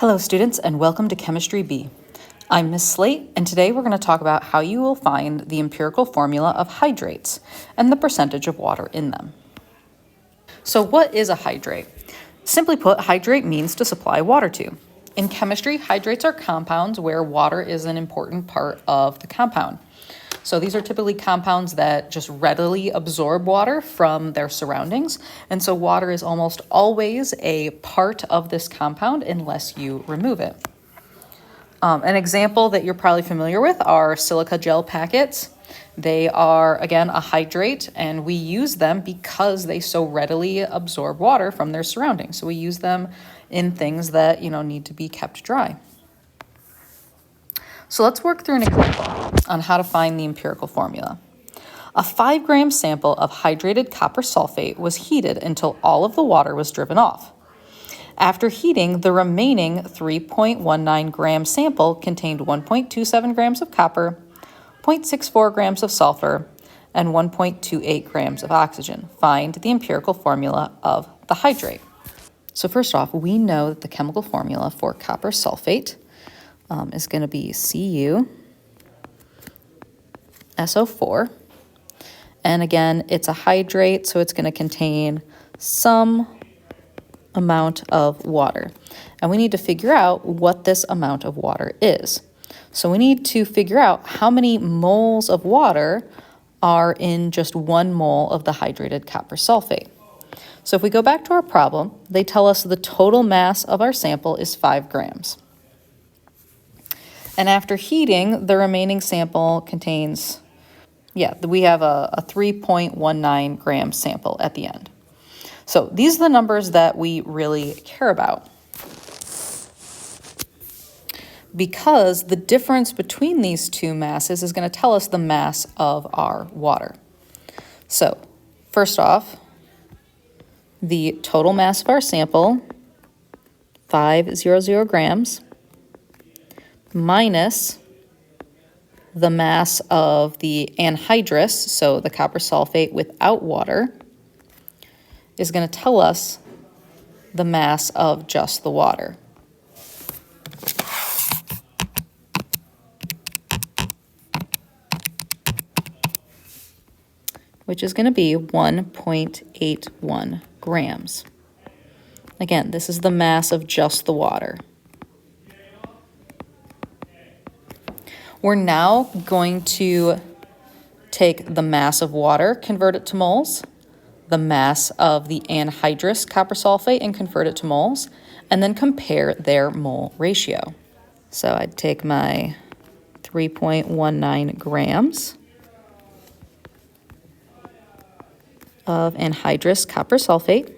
Hello students and welcome to Chemistry B. I'm Miss Slate and today we're going to talk about how you will find the empirical formula of hydrates and the percentage of water in them. So what is a hydrate? Simply put, hydrate means to supply water to. In chemistry, hydrates are compounds where water is an important part of the compound. So these are typically compounds that just readily absorb water from their surroundings. And so water is almost always a part of this compound unless you remove it. An example that you're probably familiar with are silica gel packets. They are, again, a hydrate, and we use them because they so readily absorb water from their surroundings. So we use them in things that, need to be kept dry. So let's work through an example on how to find the empirical formula. A 5-gram sample of hydrated copper sulfate was heated until all of the water was driven off. After heating, the remaining 3.19 gram sample contained 1.27 grams of copper, 0.64 grams of sulfur, and 1.28 grams of oxygen. Find the empirical formula of the hydrate. So first off, we know that the chemical formula for copper sulfate is going to be CuSO4. And again, it's a hydrate, so it's going to contain some amount of water. And we need to figure out what this amount of water is. So we need to figure out how many moles of water are in just 1 mole of the hydrated copper sulfate. So if we go back to our problem, they tell us the total mass of our sample is 5 grams. And after heating, the remaining sample contains, we have a 3.19 gram sample at the end. So these are the numbers that we really care about, because the difference between these two masses is going to tell us the mass of our water. So first off, the total mass of our sample, 500 grams, minus the mass of the anhydrous, so the copper sulfate without water, is going to tell us the mass of just the water. Which is going to be 1.81 grams. Again, this is the mass of just the water. We're now going to take the mass of water, convert it to moles, the mass of the anhydrous copper sulfate and convert it to moles, and then compare their mole ratio. So I'd take my 3.19 grams of anhydrous copper sulfate,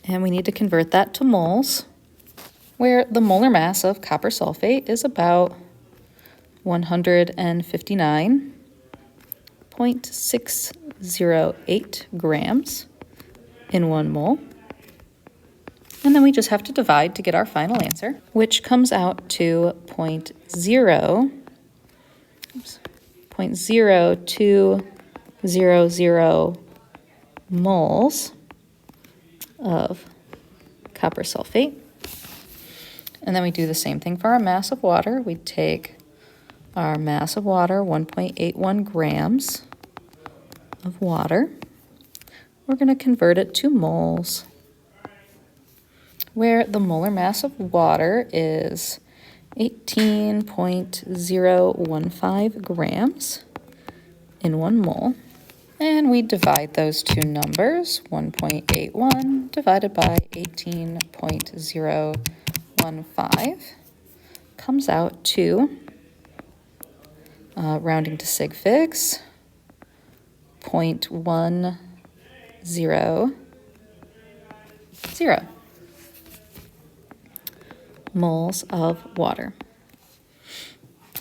and we need to convert that to moles, where the molar mass of copper sulfate is about 159.608 grams in 1 mole. And then we just have to divide to get our final answer, which comes out to 0.0200 moles of copper sulfate. And then we do the same thing for our mass of water. We take our mass of water, 1.81 grams of water. We're going to convert it to moles, where the molar mass of water is 18.015 grams in 1 mole. And we divide those two numbers, 1.81 divided by 18.015 comes out to, rounding to sig figs, 0.100 moles of water.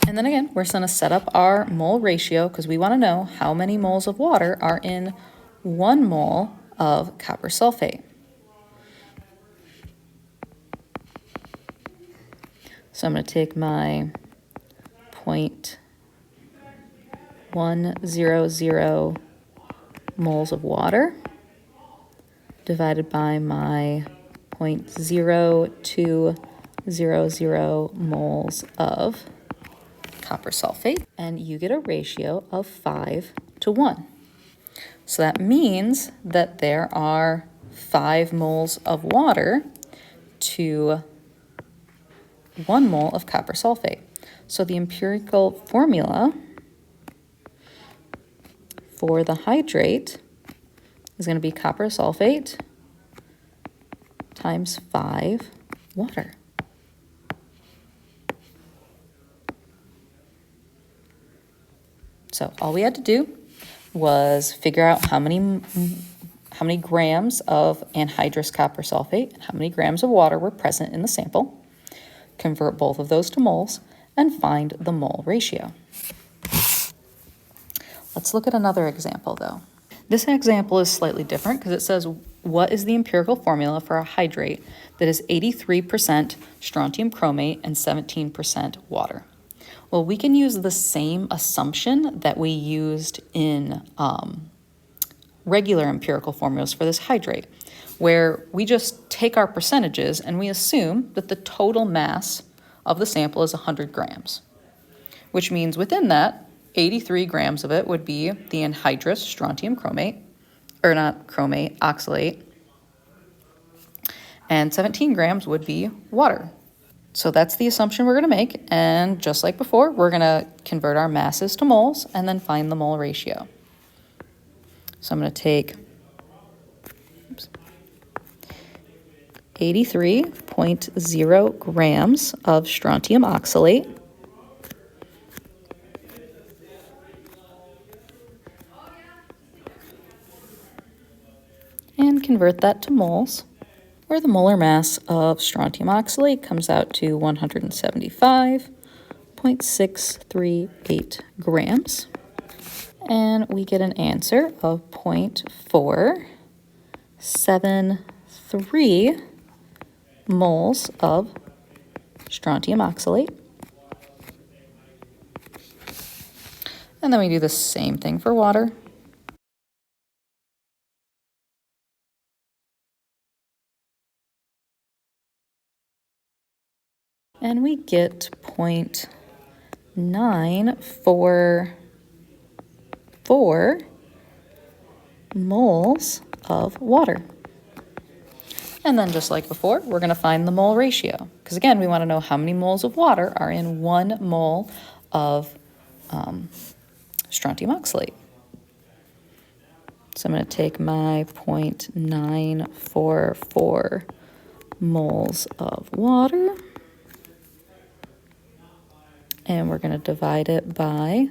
And then again, we're going to set up our mole ratio because we want to know how many moles of water are in 1 mole of copper sulfate. So I'm going to take my 0.100 moles of water divided by my 0.0200 moles of copper sulfate, and you get a ratio of 5 to 1. So that means that there are 5 moles of water to 1 mole of copper sulfate. So the empirical formula for the hydrate is going to be copper sulfate times 5 water. So all we had to do was figure out how many grams of anhydrous copper sulfate and how many grams of water were present in the sample, convert both of those to moles, and find the mole ratio. Let's look at another example though. This example is slightly different because it says, what is the empirical formula for a hydrate that is 83% strontium chromate and 17% water? Well, we can use the same assumption that we used in regular empirical formulas for this hydrate, where we just take our percentages and we assume that the total mass of the sample is 100 grams, which means within that, 83 grams of it would be the anhydrous strontium chromate, or not chromate, oxalate, and 17 grams would be water. So that's the assumption we're going to make, and just like before, we're going to convert our masses to moles and then find the mole ratio. So I'm going to take 83.0 grams of strontium oxalate and convert that to moles, where the molar mass of strontium oxalate comes out to 175.638 grams. And we get an answer of 0.473 moles of strontium oxalate. And then we do the same thing for water. And we get 0.944 moles of water. And then just like before, we're going to find the mole ratio. Because again, we want to know how many moles of water are in 1 mole of strontium oxalate. So I'm going to take my 0.944 moles of water, and we're going to divide it by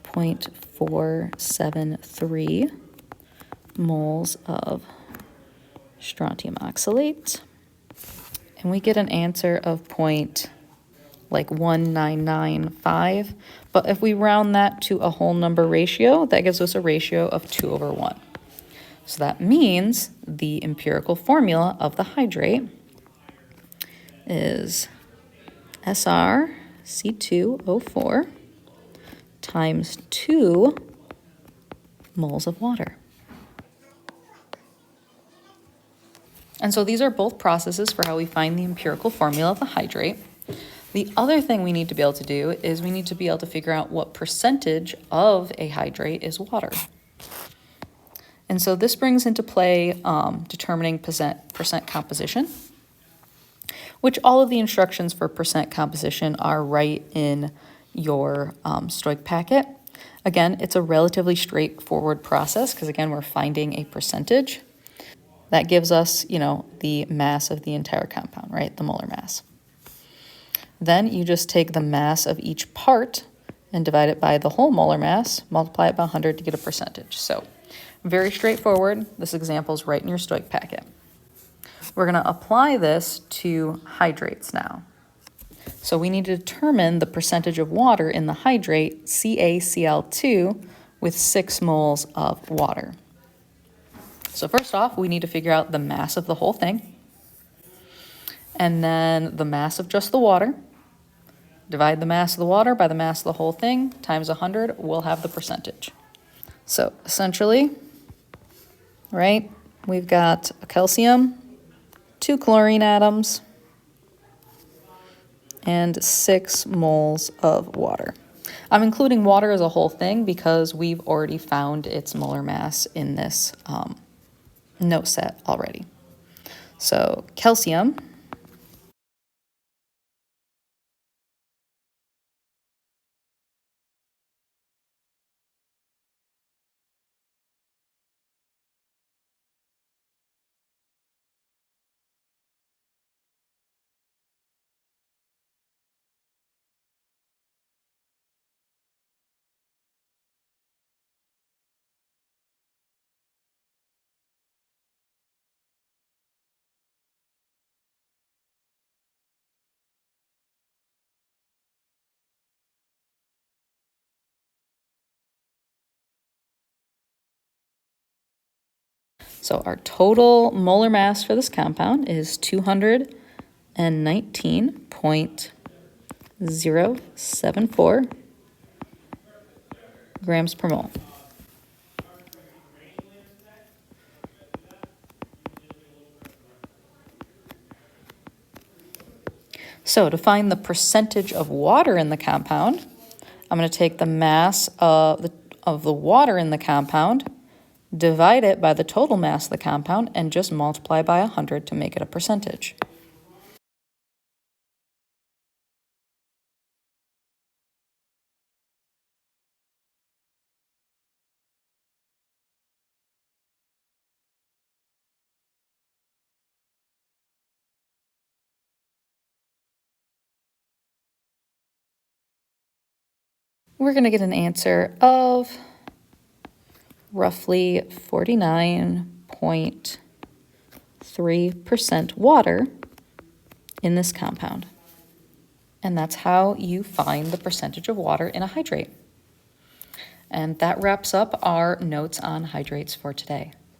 0.473 moles of strontium oxalate, and we get an answer of 0.1995, but if we round that to a whole number ratio, that gives us a ratio of 2/1. So that means the empirical formula of the hydrate is SrC2O4 times 2 moles of water. And so these are both processes for how we find the empirical formula of the hydrate. The other thing we need to be able to do is we need to be able to figure out what percentage of a hydrate is water. And so this brings into play determining percent composition, which all of the instructions for percent composition are right in your STOIC packet. Again, it's a relatively straightforward process because again, we're finding a percentage. That gives us, the mass of the entire compound, right? The molar mass. Then you just take the mass of each part and divide it by the whole molar mass, multiply it by 100 to get a percentage. So very straightforward. This example is right in your STOIC packet. We're going to apply this to hydrates now. So we need to determine the percentage of water in the hydrate CaCl2 with 6 moles of water. So first off, we need to figure out the mass of the whole thing, and then the mass of just the water. Divide the mass of the water by the mass of the whole thing times 100, we'll have the percentage. So essentially, right, we've got a calcium, 2 chlorine atoms, and 6 moles of water. I'm including water as a whole thing because we've already found its molar mass in this note set already. So calcium, so our total molar mass for this compound is 219.074 grams per mole. So to find the percentage of water in the compound, I'm going to take the mass of the water in the compound, divide it by the total mass of the compound, and just multiply by 100 to make it a percentage. We're going to get an answer of roughly 49.3% water in this compound. And that's how you find the percentage of water in a hydrate. And that wraps up our notes on hydrates for today.